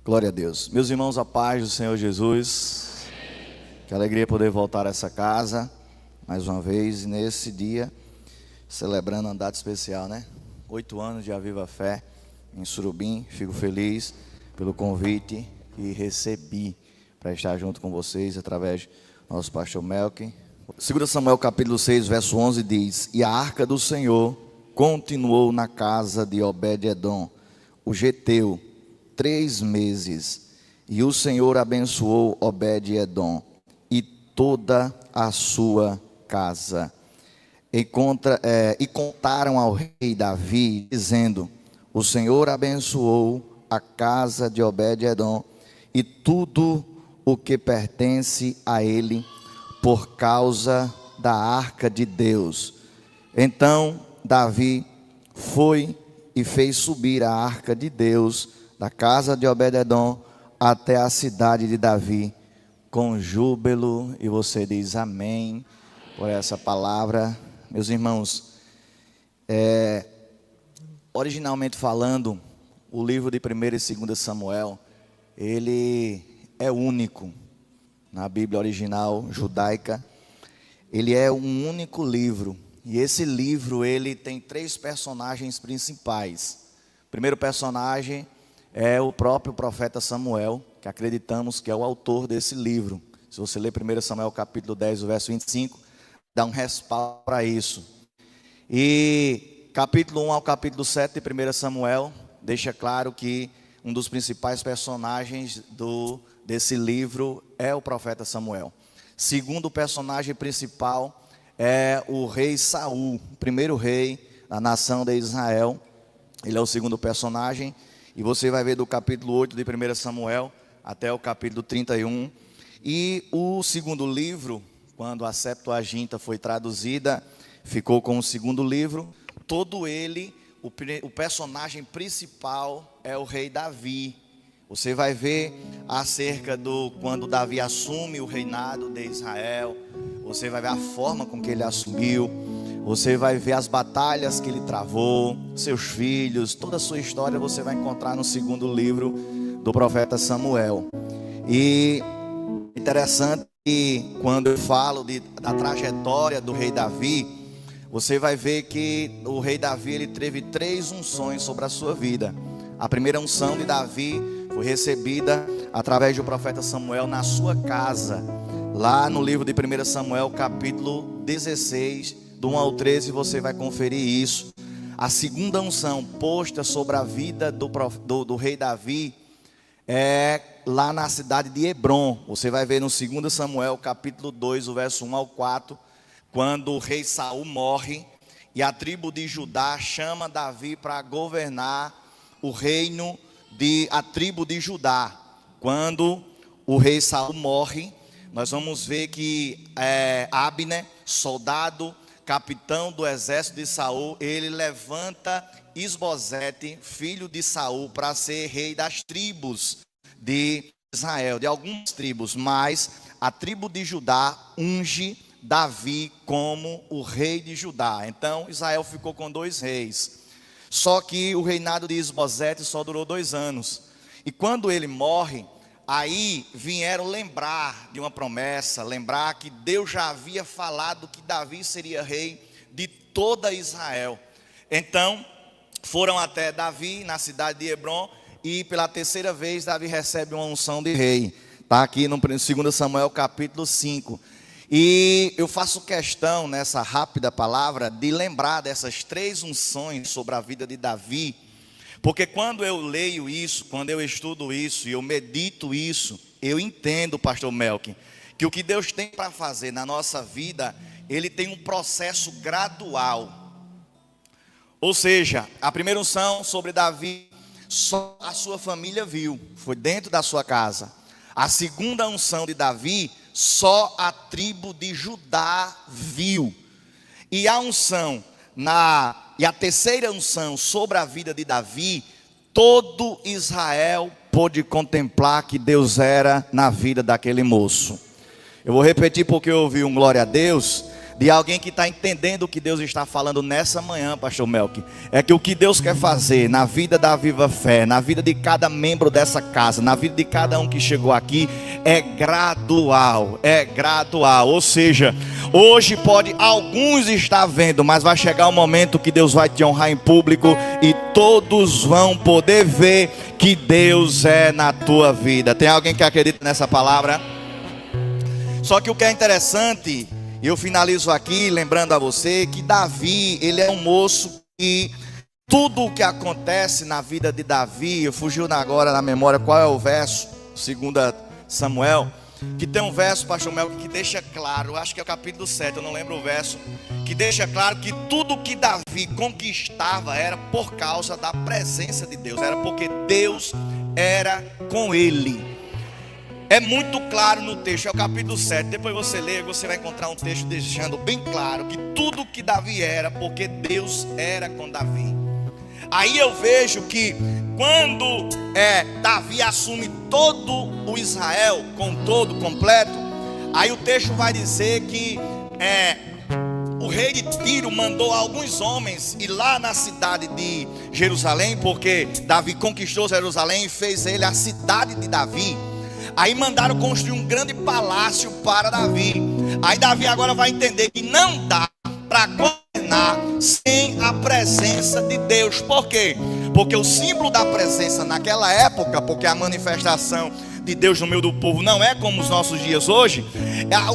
Glória a Deus. Meus irmãos, a paz do Senhor Jesus. Que alegria poder voltar a essa casa mais uma vez nesse dia, celebrando um data especial, né? 8 anos de Aviva Fé em Surubim. Fico feliz pelo convite que recebi para estar junto com vocês através do nosso pastor Melk. 2 Samuel capítulo 6, verso 11 diz: E a arca do Senhor continuou na casa de Obed-edom, o geteu, 3 meses, e o Senhor abençoou Obed-edom e toda a sua casa. E contaram ao rei Davi, dizendo: O Senhor abençoou a casa de Obed-edom e tudo o que pertence a ele, por causa da arca de Deus. Então Davi foi e fez subir a arca de Deus da casa de Obed-edom até a cidade de Davi com júbilo. E você diz amém por essa palavra. Meus irmãos, originalmente falando, o livro de 1 e 2 Samuel, ele é único na Bíblia original judaica. Ele é um único livro, e esse livro ele tem 3 personagens principais. O primeiro personagem é o próprio profeta Samuel, que acreditamos que é o autor desse livro. Se você ler 1 Samuel capítulo 10, o verso 25, dá um respaldo para isso. E capítulo 1 ao capítulo 7 de 1 Samuel deixa claro que um dos principais personagens desse livro é o profeta Samuel. Segundo personagem principal é o rei Saul, o primeiro rei da nação de Israel. Ele é o segundo personagem. E você vai ver do capítulo 8 de 1 Samuel até o capítulo 31. E o segundo livro, quando a Septuaginta foi traduzida, ficou com o segundo livro. Todo ele, o personagem principal é o rei Davi. Você vai ver acerca do quando Davi assume o reinado de Israel. Você vai ver a forma com que ele assumiu. Você vai ver as batalhas que ele travou, seus filhos, toda a sua história você vai encontrar no segundo livro do profeta Samuel. E interessante que quando eu falo da trajetória do rei Davi, você vai ver que o rei Davi ele teve 3 unções sobre a sua vida. A primeira unção de Davi foi recebida através do profeta Samuel na sua casa, lá no livro de 1 Samuel capítulo 16, do 1 ao 13, você vai conferir isso. A segunda unção posta sobre a vida do rei Davi é lá na cidade de Hebrom. Você vai ver no 2 Samuel capítulo 2, o verso 1 ao 4, quando o rei Saul morre e a tribo de Judá chama Davi para governar o reino a tribo de Judá. Quando o rei Saul morre, nós vamos ver que Abner, soldado, capitão do exército de Saul, ele levanta Isbosete, filho de Saul, para ser rei das tribos de Israel, de algumas tribos, mas a tribo de Judá unge Davi como o rei de Judá. Então Israel ficou com 2 reis, só que o reinado de Isbosete só durou 2 anos, e quando ele morre, aí vieram lembrar de uma promessa, lembrar que Deus já havia falado que Davi seria rei de toda Israel. Então foram até Davi na cidade de Hebrom, e pela 3ª vez Davi recebe uma unção de rei. Está aqui no 2 Samuel capítulo 5. E eu faço questão nessa rápida palavra de lembrar dessas 3 unções sobre a vida de Davi, porque quando eu leio isso, quando eu estudo isso e eu medito isso, eu entendo, pastor Melk, que o que Deus tem para fazer na nossa vida, ele tem um processo gradual. Ou seja, a primeira unção sobre Davi, só a sua família viu, foi dentro da sua casa. A segunda unção de Davi, só a tribo de Judá viu. E a unção e a terceira unção sobre a vida de Davi, todo Israel pôde contemplar que Deus era na vida daquele moço. Eu vou repetir porque eu ouvi um glória a Deus. de alguém que está entendendo o que Deus está falando nessa manhã, pastor Melk, é que o que Deus quer fazer na vida da Viva Fé, na vida de cada membro dessa casa, na vida de cada um que chegou aqui, é gradual, ou seja, hoje pode alguns estar vendo, mas vai chegar um momento que Deus vai te honrar em público e todos vão poder ver que Deus é na tua vida. Tem alguém que acredita nessa palavra? Só que o que é interessante, e eu finalizo aqui lembrando a você que Davi, ele é um moço que tudo o que acontece na vida de Davi, eu fugiu agora na memória qual é o verso, 2 Samuel, que tem um verso, pastor Mel, que deixa claro, acho que é o capítulo 7, eu não lembro o verso, que deixa claro que tudo que Davi conquistava era por causa da presença de Deus, era porque Deus era com ele. É muito claro no texto, é o capítulo 7. Depois você lê, você vai encontrar um texto deixando bem claro que tudo que Davi era, porque Deus era com Davi. Aí eu vejo que quando Davi assume todo o Israel, com todo completo, aí o texto vai dizer que o rei de Tiro mandou alguns homens ir lá na cidade de Jerusalém, porque Davi conquistou Jerusalém e fez ele a cidade de Davi. Aí mandaram construir um grande palácio para Davi. Aí Davi agora vai entender que não dá para governar sem a presença de Deus. Por quê? Porque o símbolo da presença naquela época, porque a manifestação de Deus no meio do povo não é como os nossos dias hoje,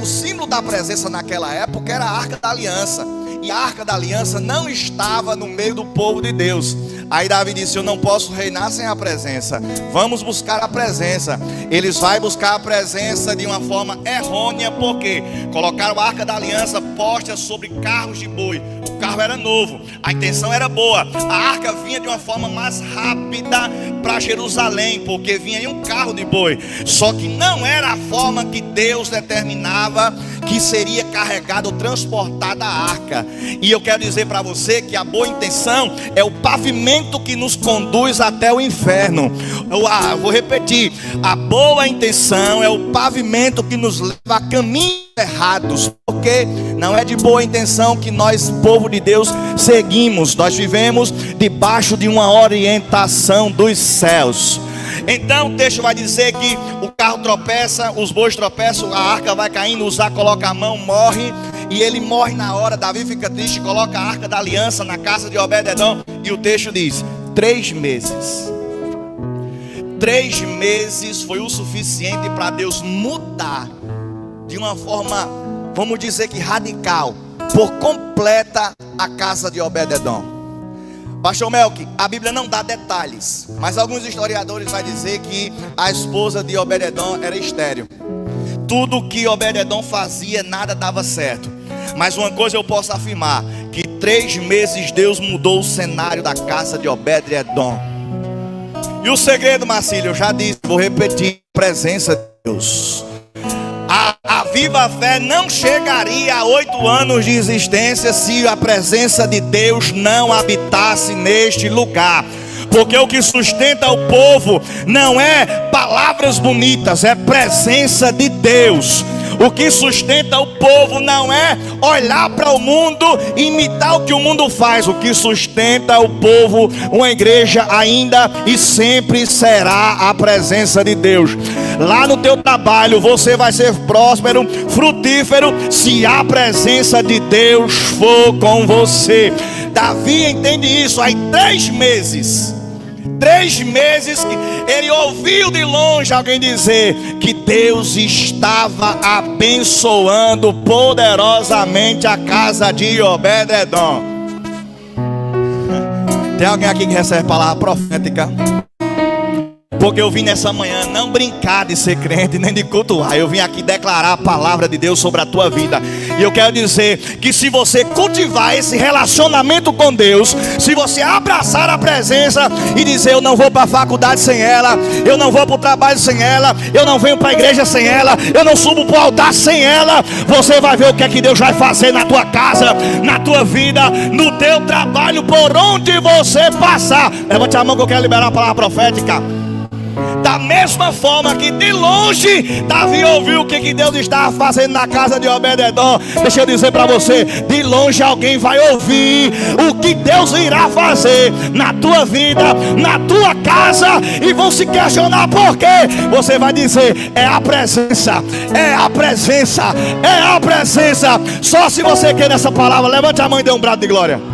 o símbolo da presença naquela época era a Arca da Aliança. E a Arca da Aliança não estava no meio do povo de Deus. Aí Davi disse: eu não posso reinar sem a presença. Vamos buscar a presença. Eles vão buscar a presença de uma forma errônea, porque colocaram a Arca da Aliança posta sobre carros de boi. O carro era novo, a intenção era boa. A arca vinha de uma forma mais rápida para Jerusalém, porque vinha em um carro de boi. Só que não era a forma que Deus determinava que seria carregada ou transportada a arca. E eu quero dizer para você que a boa intenção é o pavimento que nos conduz até o inferno. Vou repetir: a boa intenção é o pavimento que nos leva a caminhos errados, porque não é de boa intenção que nós, povo de Deus, seguimos. Nós vivemos debaixo de uma orientação dos céus. Então o texto vai dizer que o carro tropeça, os bois tropeçam, a arca vai caindo, Uzá coloca a mão, morre, e ele morre na hora. Davi fica triste, coloca a Arca da Aliança na casa de Obed-edom, e o texto diz: 3 meses. 3 meses foi o suficiente para Deus mudar de uma forma, vamos dizer que radical, por completa, a casa de Obed-edom. Pastor Melk, a Bíblia não dá detalhes, mas alguns historiadores vão dizer que a esposa de Obed-edom era estéril. Tudo que Obed-edom fazia, nada dava certo. Mas uma coisa eu posso afirmar, que 3 meses Deus mudou o cenário da casa de Obed-edom. E o segredo, Marcílio, eu já disse, vou repetir: presença de Deus. A Viva Fé não chegaria a 8 anos de existência se a presença de Deus não habitasse neste lugar. Porque o que sustenta o povo não é palavras bonitas, é presença de Deus. O que sustenta o povo não é olhar para o mundo e imitar o que o mundo faz. O que sustenta o povo, uma igreja, ainda e sempre será a presença de Deus. Lá no teu trabalho você vai ser próspero, frutífero, se a presença de Deus for com você. Davi entende isso. Aí 3 meses que ele ouviu de longe alguém dizer que Deus estava abençoando poderosamente a casa de Obed-edom. Tem alguém aqui que recebe palavra profética? Porque eu vim nessa manhã não brincar de ser crente, nem de cultuar. Eu vim aqui declarar a palavra de Deus sobre a tua vida. E eu quero dizer que se você cultivar esse relacionamento com Deus, se você abraçar a presença e dizer: eu não vou para a faculdade sem ela, eu não vou para o trabalho sem ela, eu não venho para a igreja sem ela, eu não subo para o altar sem ela, você vai ver o que é que Deus vai fazer na tua casa, na tua vida, no teu trabalho, por onde você passar. Levante a mão que eu quero liberar a palavra profética. Da mesma forma que de longe Davi ouviu o que Deus estava fazendo na casa de Obed-edom, deixa eu dizer para você, de longe alguém vai ouvir o que Deus irá fazer na tua vida, na tua casa, e vão se questionar por quê. Você vai dizer: é a presença, é a presença, é a presença. Só se você quer nessa palavra, levante a mão e dê um brado de glória.